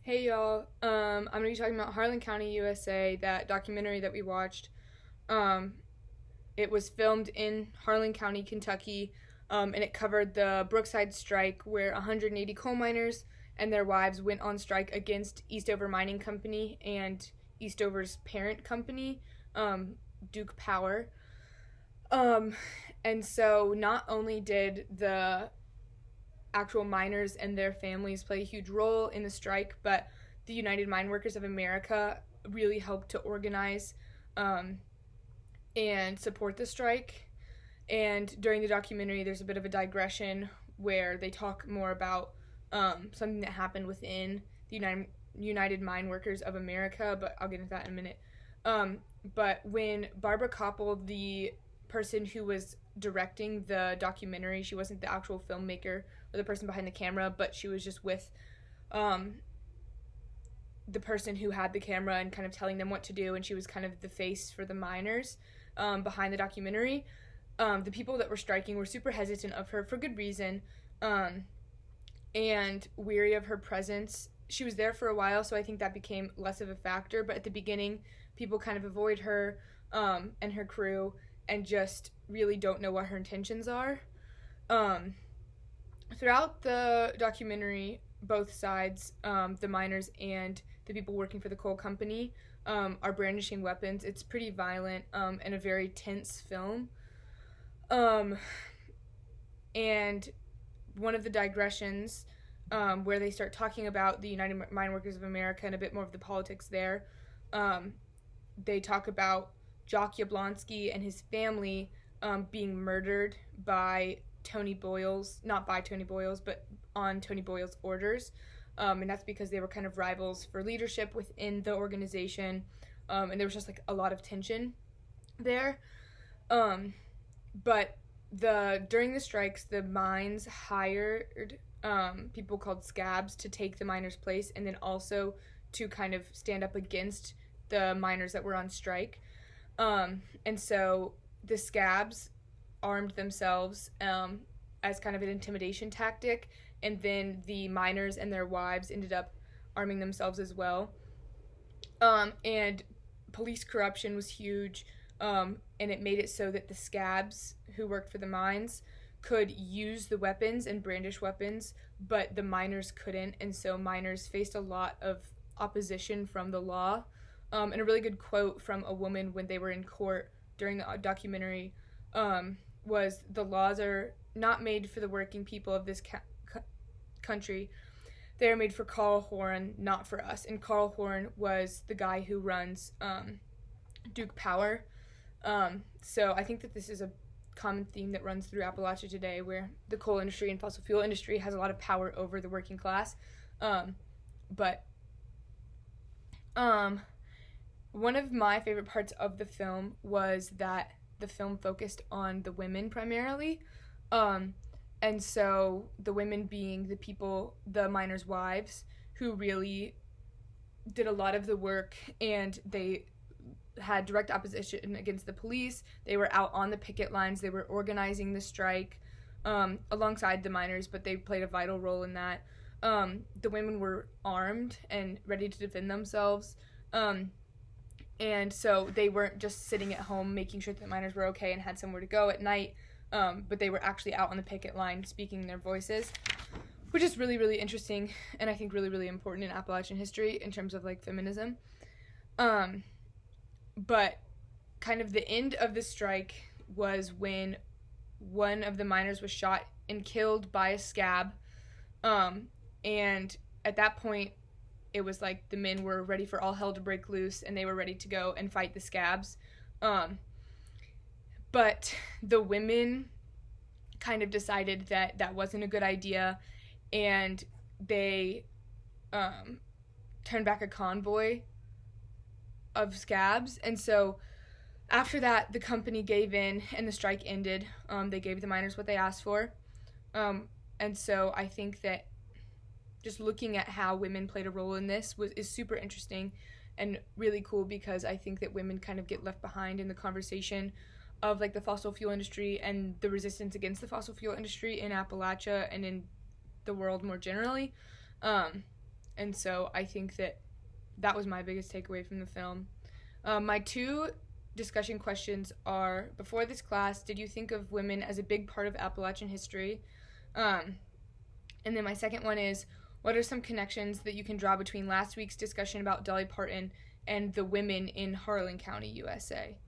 Hey y'all, I'm gonna be talking about Harlan County, USA, that documentary that we watched. Um, it was filmed in Harlan County, Kentucky, and it covered the Brookside strike where 180 coal miners and their wives went on strike against Eastover Mining Company and Eastover's parent company, um, Duke Power. Um, and so not only did the actual miners and their families play a huge role in the strike, but the United Mine Workers of America really helped to organize um, and support the strike. And during the documentary, there's a bit of a digression where they talk more about something that happened within the United Mine Workers of America, but I'll get into that in a minute. Um, but when Barbara Koppel, the person who was directing the documentary, she wasn't the actual filmmaker or the person behind the camera, but she was just with um, the person who had the camera and kind of telling them what to do, and she was kind of the face for the miners behind the documentary. The people that were striking were super hesitant of her for good reason, and weary of her presence. She was there for a while, so I think that became less of a factor, but at the beginning, people kind of avoid her and her crew and just really don't know what her intentions are. Um, Throughout the documentary, both sides, the miners and the people working for the coal company, are brandishing weapons. It's pretty violent and a very tense film. Um, and one of the digressions where they start talking about the United Mine Workers of America and a bit more of the politics there, they talk about Jock Yablonsky and his family being murdered by Tony Boyle's, not by Tony Boyle's, but on Tony Boyle's orders. And that's because they were kind of rivals for leadership within the organization. And there was just like a lot of tension there. But during the strikes, the mines hired people called scabs to take the miners' place, and then also to kind of stand up against the miners that were on strike. And so the scabs armed themselves as kind of an intimidation tactic, and then the miners and their wives ended up arming themselves as well. And police corruption was huge, and it made it so that the scabs who worked for the mines could use the weapons and brandish weapons, but the miners couldn't, and so miners faced a lot of opposition from the law. And a really good quote from a woman when they were in court during the documentary was, "The laws are not made for the working people of this country. They are made for Carl Horn, not for us." And Carl Horn was the guy who runs Duke Power. So I think that this is a common theme that runs through Appalachia today, where the coal industry and fossil fuel industry has a lot of power over the working class. But one of my favorite parts of the film was that the film focused on the women primarily. And so the women being the people, the miners' wives, who really did a lot of the work, and they had direct opposition against the police. They were out on the picket lines. They were organizing the strike alongside the miners, but they played a vital role in that. The women were armed and ready to defend themselves. And so they weren't just sitting at home making sure that the miners were okay and had somewhere to go at night, but they were actually out on the picket line speaking their voices, which is really, really interesting, and I think really, really important in Appalachian history in terms of like feminism. But kind of the end of the strike was when one of the miners was shot and killed by a scab. And at that point, it was like the men were ready for all hell to break loose, and they were ready to go and fight the scabs. But the women kind of decided that that wasn't a good idea, and they turned back a convoy of scabs. And so after that, the company gave in and the strike ended. They gave the miners what they asked for. And so I think that just looking at how women played a role in this is super interesting and really cool, because I think that women kind of get left behind in the conversation of like the fossil fuel industry and the resistance against the fossil fuel industry in Appalachia and in the world more generally. And so I think that was my biggest takeaway from the film. My two discussion questions are: before this class, did you think of women as a big part of Appalachian history? And then my second one is: what are some connections that you can draw between last week's discussion about Dolly Parton and the women in Harlan County, USA?